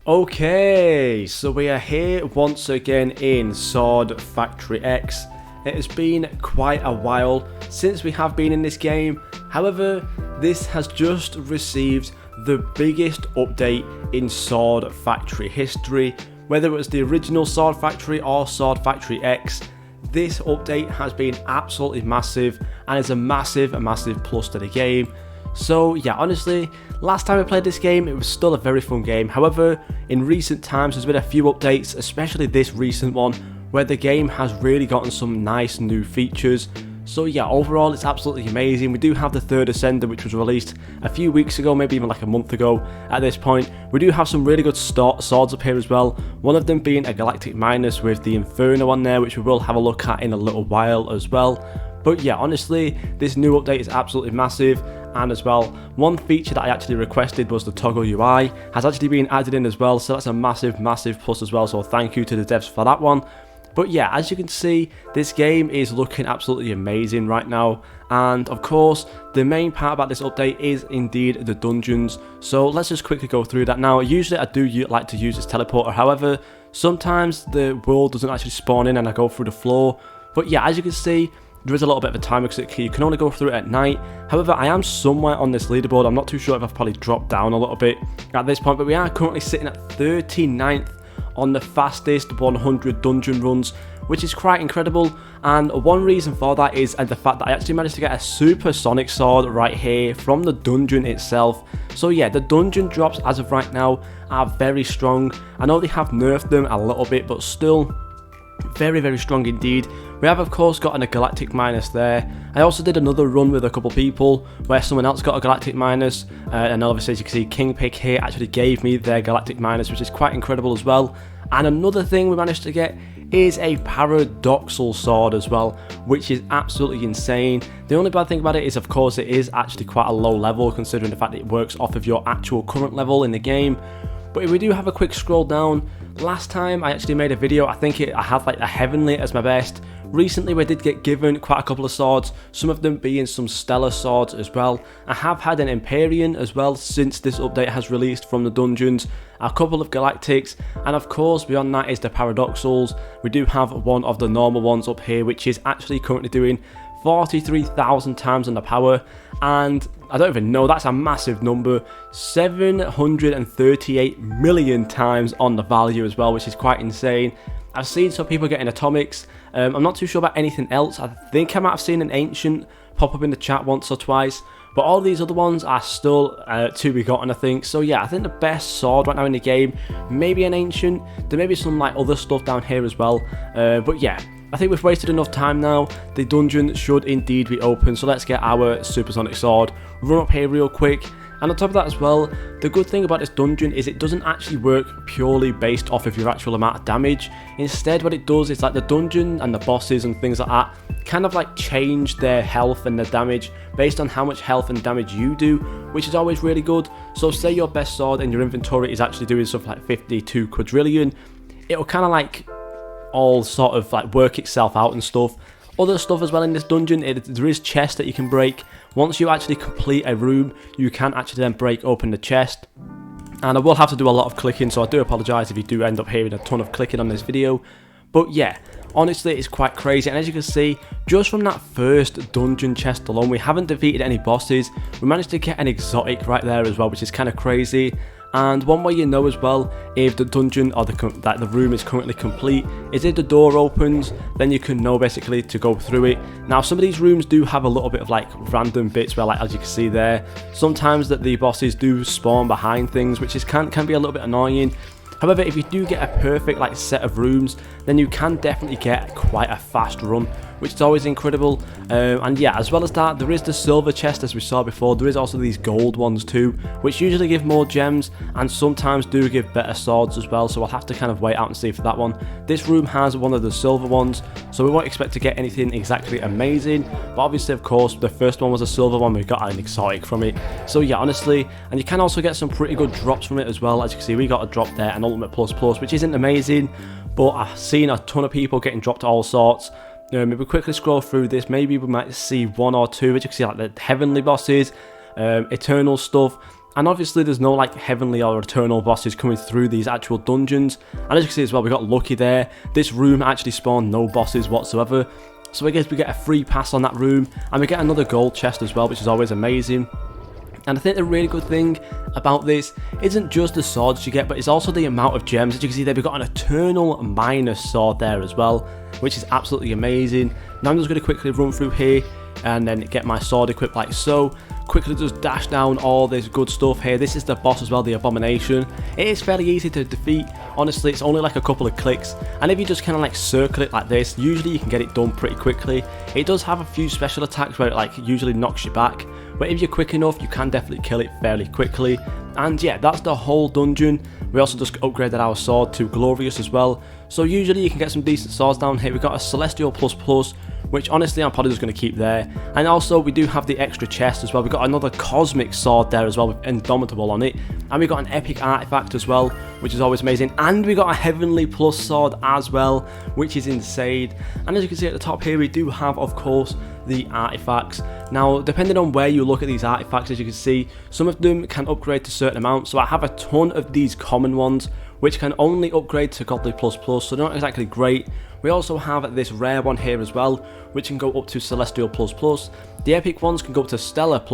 Okay, so we are here once again in Sword Factory X. It has been quite a while since we have been in this game. However, this has just received the biggest update in Sword Factory history. Whether it was the original Sword Factory or Sword Factory X, this update has been absolutely massive and is a massive plus to the game. So yeah, honestly, last time I played this game, it was still a very fun game. However, in recent times, there's been a few updates, especially this recent one, where the game has really gotten some nice new features. So yeah, overall, it's absolutely amazing. We do have the third Ascender, which was released a few weeks ago, maybe even like a month ago at this point. We do have some really good swords up here as well. One of them being a Galactic Minus with the Inferno on there, which we will have a look at in a little while as well. But yeah, honestly, this new update is absolutely massive. And as well, one feature that I actually requested was the toggle UI has actually been added in as well, so that's a massive plus as well, so thank you to the devs for that one. But yeah, as you can see, this game is looking absolutely amazing right now, and of course the main part about this update is indeed the dungeons. So let's just quickly go through that now. Usually I do like to use this teleporter, however sometimes the world doesn't actually spawn in and I go through the floor. But yeah, as you can see, there is a little bit of a timer because you can only go through it at night. However, I am somewhere on this leaderboard. I'm not too sure if I've probably dropped down a little bit at this point, but we are currently sitting at 39th on the fastest 100 dungeon runs, which is quite incredible. And one reason for that is the fact that I actually managed to get a supersonic sword right here from the dungeon itself. So yeah, the dungeon drops as of right now are very strong. I know they have nerfed them a little bit, but still very strong indeed. We have of course gotten a Galactic Minus there. I also did another run with a couple people where someone else got a Galactic Minus, and obviously as you can see, Kingpick here actually gave me their Galactic Minus, which is quite incredible as well. And another thing we managed to get is a Paradoxal Sword as well, which is absolutely insane. The only bad thing about it is of course it is actually quite a low level considering the fact that it works off of your actual current level in the game. But if we do have a quick scroll down, last time I actually made a video, I think I had like a Heavenly as my best. Recently we did get given quite a couple of swords, some of them being some Stellar swords as well. I have had an Empyrean as well since this update has released from the dungeons, a couple of Galactics, and of course beyond that is the Paradoxals. We do have one of the normal ones up here, which is actually currently doing 43,000 times on the power, and I don't even know, that's a massive number, 738 million times on the value as well, which is quite insane. I've seen some people getting atomics. I'm not too sure about anything else. I think I might have seen an ancient pop up in the chat once or twice, but all these other ones are still to be gotten, I think. So yeah, I think the best sword right now in the game, maybe an ancient. There may be some like other stuff down here as well, but yeah, I think we've wasted enough time now. The dungeon should indeed be open, so let's get our supersonic sword, run up here real quick. And on top of that as well, the good thing about this dungeon is it doesn't actually work purely based off of your actual amount of damage. Instead, what it does is like the dungeon and the bosses and things like that kind of like change their health and their damage based on how much health and damage you do, which is always really good. So say your best sword in your inventory is actually doing something like 52 quadrillion, it'll kind of like all sort of like work itself out and stuff. Other stuff as well in this dungeon, there is chests that you can break. Once you actually complete a room, you can actually then break open the chest. And I will have to do a lot of clicking, so I do apologise if you do end up hearing a ton of clicking on this video. But yeah, honestly it's quite crazy, and as you can see, just from that first dungeon chest alone, we haven't defeated any bosses. We managed to get an exotic right there as well, which is kind of crazy. And one way you know as well if the dungeon or the room is currently complete is if the door opens, then you can know basically to go through it. Now some of these rooms do have a little bit of like random bits where, like as you can see there, sometimes that the bosses do spawn behind things, which can be a little bit annoying. However, if you do get a perfect like set of rooms, then you can definitely get quite a fast run, which is always incredible. And yeah, as well as that, there is the silver chest as we saw before. There is also these gold ones too, which usually give more gems and sometimes do give better swords as well, so I'll have to kind of wait out and see for that one. This room has one of the silver ones, so we won't expect to get anything exactly amazing, but obviously of course the first one was a silver one, we got an exotic from it. So yeah, honestly, and you can also get some pretty good drops from it as well. As you can see, we got a drop there, an ultimate plus, which isn't amazing, but I've seen a ton of people getting dropped all sorts. If we quickly scroll through this, maybe we might see one or two, as you can see, like the heavenly bosses, eternal stuff. And obviously there's no like heavenly or eternal bosses coming through these actual dungeons. And as you can see as well, we got lucky there. This room actually spawned no bosses whatsoever. So I guess we get a free pass on that room, and we get another gold chest as well, which is always amazing. And I think the really good thing about this isn't just the swords you get, but it's also the amount of gems. As you can see there, we've got an eternal miner sword there as well, which is absolutely amazing. Now I'm just going to quickly run through here and then get my sword equipped like so. Quickly just dash down all this good stuff here. This is the boss as well, the Abomination. It is fairly easy to defeat. Honestly, it's only like a couple of clicks, and if you just kind of like circle it like this, usually you can get it done pretty quickly. It does have a few special attacks where it like usually knocks you back, but if you're quick enough, you can definitely kill it fairly quickly. And yeah, that's the whole dungeon. We also just upgraded our sword to Glorious as well, so usually you can get some decent swords down here. We've got a Celestial ++, which honestly I'm probably just going to keep there. And also we do have the extra chest as well. We've got another Cosmic Sword there as well with Indomitable on it. And we got an Epic Artifact as well, which is always amazing. And we got a Heavenly Plus Sword as well, which is insane. And as you can see at the top here, we do have, of course, the artifacts. Now, depending on where you look at these artifacts, as you can see, some of them can upgrade to certain amounts. So I have a ton of these common ones, which can only upgrade to Godly ++, so they're not exactly great. We also have this rare one here as well, which can go up to Celestial ++. The epic ones can go up to Stellar ++,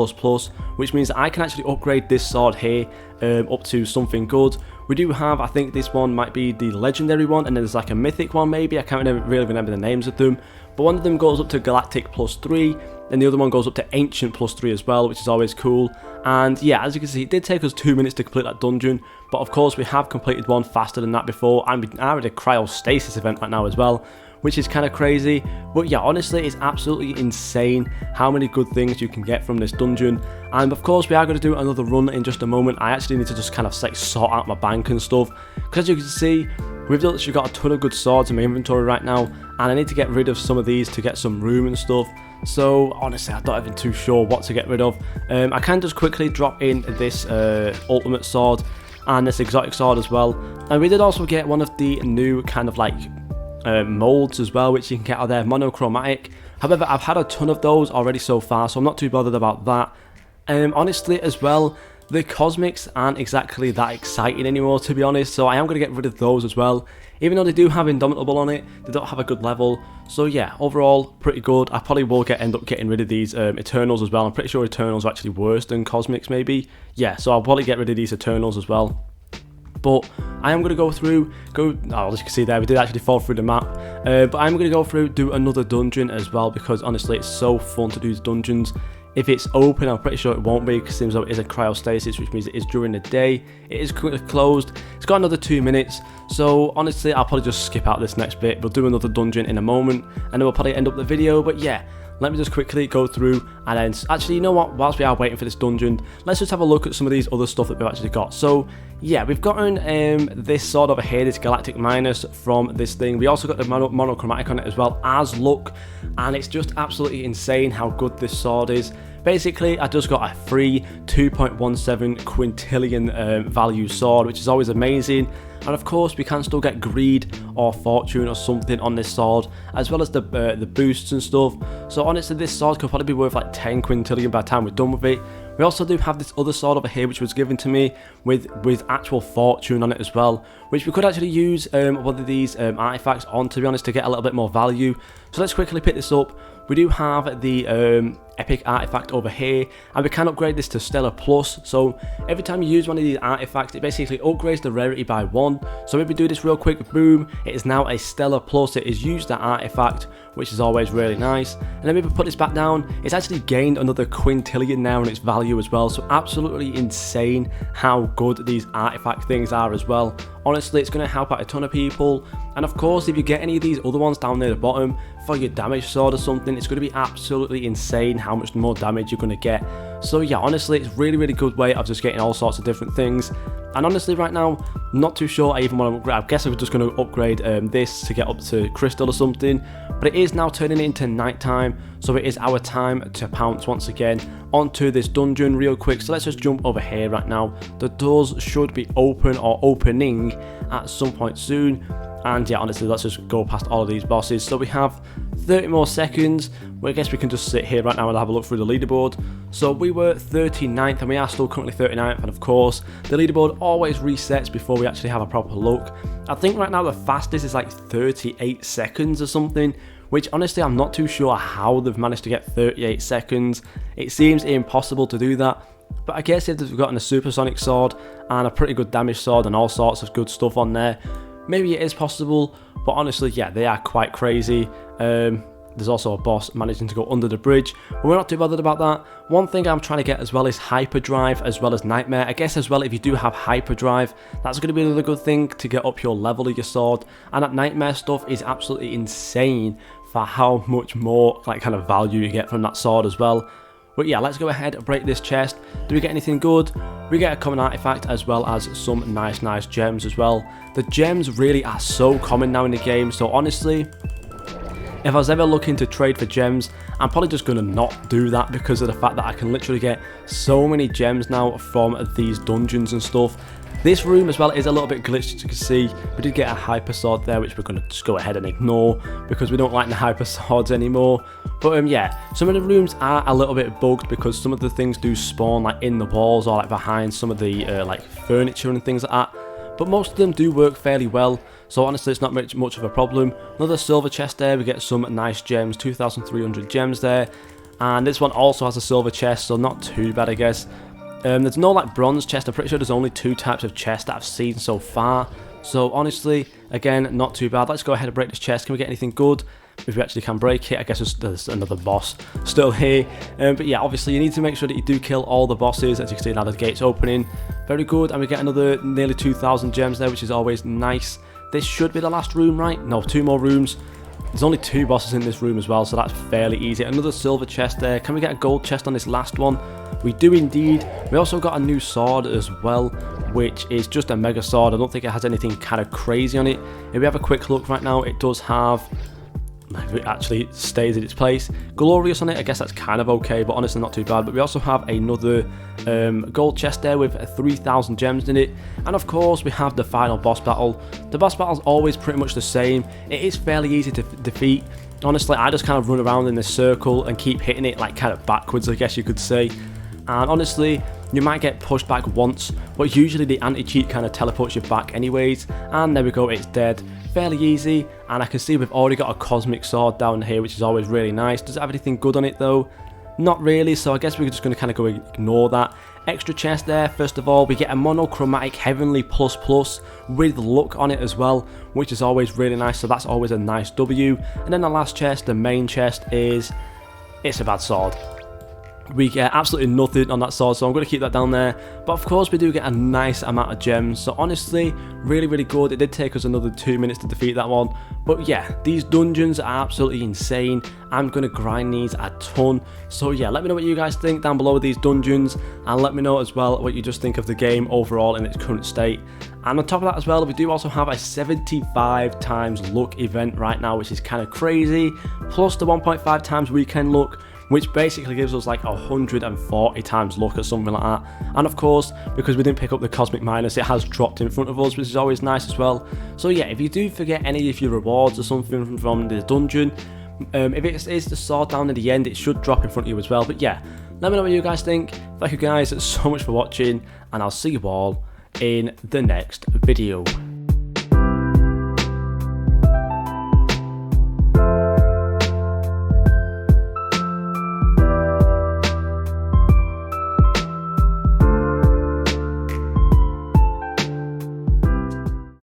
which means that I can actually upgrade this sword here up to something good. We do have, I think this one might be the legendary one, and then there's like a mythic one maybe, I can't really remember the names of them. But one of them goes up to Galactic +3, and the other one goes up to Ancient +3 as well, which is always cool. And yeah, as you can see, it did take us 2 minutes to complete that dungeon, but of course we have completed one faster than that before, and we are at a cryostasis event right now as well, which is kind of crazy. But yeah, honestly, it's absolutely insane how many good things you can get from this dungeon. And of course we are going to do another run in just a moment. I actually need to just kind of like sort out my bank and stuff, because as you can see, we've literally got a ton of good swords in my inventory right now, and I need to get rid of some of these to get some room and stuff. So honestly, I'm not even too sure what to get rid of. I can just quickly drop in this ultimate sword and this exotic sword as well. And we did also get one of the new kind of like molds as well, which you can get out there, monochromatic. However, I've had a ton of those already so far, so I'm not too bothered about that. Honestly as well, the cosmics aren't exactly that exciting anymore, to be honest, so I am going to get rid of those as well. Even though they do have Indomitable on it, they don't have a good level. So yeah, overall, pretty good. I probably will end up getting rid of these Eternals as well. I'm pretty sure Eternals are actually worse than Cosmics maybe. Yeah, so I'll probably get rid of these Eternals as well. But I am going to as you can see there, we did actually fall through the map. But I'm going to go through, do another dungeon as well, because honestly, it's so fun to do these dungeons. If it's open, I'm pretty sure it won't be, because it seems like it is a cryostasis, which means it is during the day. It is closed. It's got another 2 minutes, so honestly, I'll probably just skip out this next bit. We'll do another dungeon in a moment, and then we'll probably end up the video. But yeah, let me just quickly go through, and then actually, you know what, whilst we are waiting for this dungeon, let's just have a look at some of these other stuff that we've actually got. So yeah, we've gotten this sword over here, this Galactic Minus from this thing. We also got the monochromatic on it as well as luck, and it's just absolutely insane how good this sword is. Basically, I just got a free 2.17 quintillion value sword, which is always amazing. And of course, we can still get greed or fortune or something on this sword, as well as the boosts and stuff. So honestly, this sword could probably be worth like 10 quintillion by the time we're done with it. We also do have this other sword over here, which was given to me with actual fortune on it as well, which we could actually use one of these artifacts on, to be honest, to get a little bit more value. So let's quickly pick this up. We do have the epic artifact over here, and we can upgrade this to Stellar Plus. So every time you use one of these artifacts, it basically upgrades the rarity by 1. So if we do this real quick, boom, it is now a Stellar Plus. It is used that artifact, which is always really nice. And then if we put this back down, it's actually gained another quintillion now in its value as well. So absolutely insane how good these artifact things are as well. Honestly, it's going to help out a ton of people. And of course, if you get any of these other ones down near the bottom for your damage sword or something, it's going to be absolutely insane how much more damage you're going to get. So yeah, honestly, it's really, really good way of just getting all sorts of different things. And honestly, right now, not too sure I even want to upgrade. I guess I'm just going to upgrade this to get up to Crystal or something. But it is now turning into nighttime, so it is our time to pounce once again onto this dungeon real quick. So let's just jump over here right now. The doors should be open or opening at some point soon. And yeah, honestly, let's just go past all of these bosses. So we have 30 more seconds. Well, I guess we can just sit here right now and have a look through the leaderboard. So we were 39th and we are still currently 39th. And of course, the leaderboard always resets before we actually have a proper look. I think right now the fastest is like 38 seconds or something, which honestly I'm not too sure how they've managed to get 38 seconds. It seems impossible to do that. But I guess if they've gotten a supersonic sword and a pretty good damage sword and all sorts of good stuff on there, maybe it is possible. But honestly, yeah, they are quite crazy. There's also a boss managing to go under the bridge, but we're not too bothered about that. One thing I'm trying to get as well is hyperdrive as well as nightmare. I guess as well, if you do have hyperdrive, that's going to be another good thing to get up your level of your sword. And that nightmare stuff is absolutely insane for how much more like kind of value you get from that sword as well. But yeah, let's go ahead and break this chest. Do we get anything good? We get a common artifact as well as some nice gems as well. The gems really are so common now in the game, so honestly, if I was ever looking to trade for gems, I'm probably just going to not do that because of the fact that I can literally get so many gems now from these dungeons and stuff. This room as well is a little bit glitched, as you can see. We did get a hyper sword there, which we're going to just go ahead and ignore because we don't like the hyper swords anymore. But yeah, some of the rooms are a little bit bugged because some of the things do spawn like in the walls or like behind some of the like furniture and things like that. But most of them do work fairly well, so honestly it's not much of a problem. Another silver chest there, we get some nice gems, 2,300 gems there. And this one also has a silver chest, so not too bad I guess. There's no like bronze chest. I'm pretty sure there's only 2 types of chests that I've seen so far. So honestly, again, not too bad. Let's go ahead and break this chest. Can we get anything good? If we actually can break it, I guess there's another boss still here. But yeah, obviously you need to make sure that you do kill all the bosses. As you can see now the gate's opening. Very good. And we get another nearly 2,000 gems there, which is always nice. This should be the last room, right? No, 2 more rooms. There's only 2 bosses in this room as well, so that's fairly easy. Another silver chest there. Can we get a gold chest on this last one? We do indeed. We also got a new sword as well, which is just a mega sword. I don't think it has anything kind of crazy on it. If we have a quick look right now, it does have... it actually stays in its place. Glorious on it, I guess that's kind of okay, but honestly not too bad. But we also have another gold chest there with 3,000 gems in it. And of course we have the final boss battle. The boss battle is always pretty much the same. It is fairly easy to defeat. Honestly, I just kind of run around in this circle and keep hitting it like kind of backwards, I guess you could say. And honestly, you might get pushed back once, but usually the anti-cheat kind of teleports you back anyways. And there we go, it's dead. Fairly easy, and I can see we've already got a cosmic sword down here, which is always really nice. Does it have anything good on it though? Not really, so I guess we're just going to kind of go ignore that. Extra chest there. First of all, we get a monochromatic heavenly plus with luck on it as well, which is always really nice, so that's always a nice W. And then the last chest, the main chest, is it's a bad sword. We get absolutely nothing on that sword, so I'm going to keep that down there. But of course we do get a nice amount of gems, so honestly really good. It did take us another 2 minutes to defeat that one, but yeah, these dungeons are absolutely insane. I'm going to grind these a ton, so yeah, let me know what you guys think down below with these dungeons, and let me know as well what you just think of the game overall in its current state. And on top of that as well, we do also have a 75 times luck event right now, which is kind of crazy, plus the 1.5 times weekend luck, which basically gives us like 140 times luck or something like that. And of course, because we didn't pick up the cosmic minus, it has dropped in front of us, which is always nice as well. So yeah, if you do forget any of your rewards or something from the dungeon, if it is the sword down at the end, it should drop in front of you as well. But yeah, let me know what you guys think. Thank you guys so much for watching, and I'll see you all in the next video.